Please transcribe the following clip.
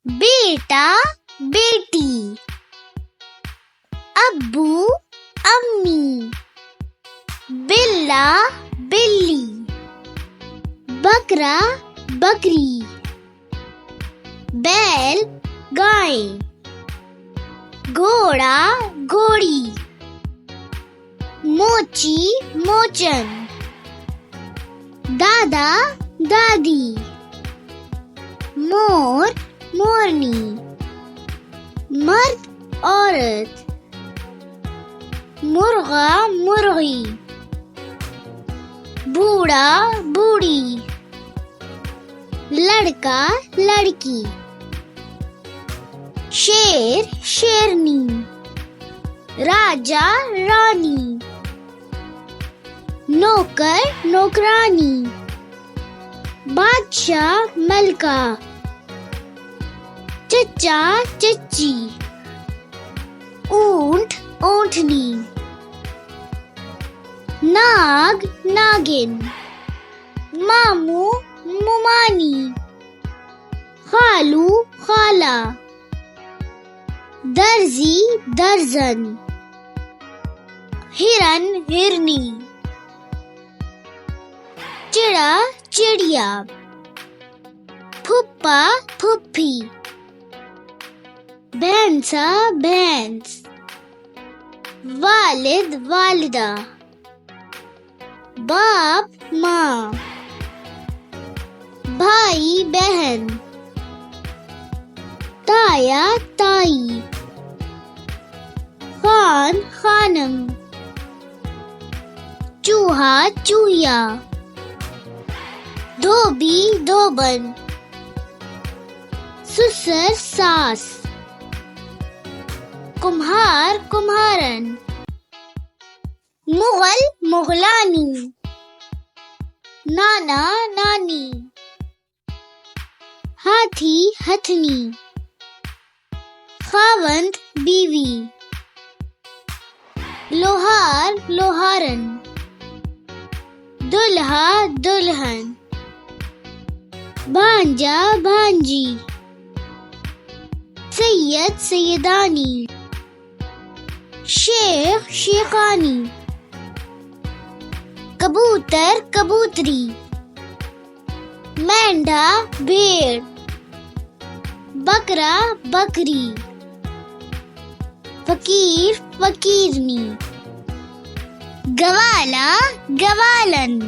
बेटा बेटी, अब्बू अम्मी, बिल्ला बिल्ली, बकरा बकरी, बैल गाय, घोड़ा घोड़ी, मोची मोचन, दादा दादी, मोर मोरनी, मर्द औरत, मुर्गा मुर्गी, बूढ़ा बूढ़ी, लड़का लड़की, शेर शेरनी, राजा रानी, नौकर नौकरानी, बादशाह मलका, चचा चच्ची, ऊंट ऊंटनी, नाग नागिन, मामू मुमानी, खालू खाला, दर्जी दर्जन, हिरन हिरनी, चिड़ा चिड़िया, फुप्पा फुप्पी, भैंसा भैंस, वालिद वालिदा, बाप माँ, भाई बहन, ताया ताई, खान खानम, चूहा चूहिया, धोबी धोबन, ससुर सास, कुम्हार कुम्हारन, मुगल मुगलानी, नाना नानी, हाथी हथनी, खावंद बीवी, लोहार लोहारन, दुल्हा दुल्हन, भांजा भांजी, सैयद सैयदानी, शेख शेखानी, कबूतर कबूतरी, मेंढा भेड़, बकरा बकरी, फकीर फकीरनी, गवाला गवालन।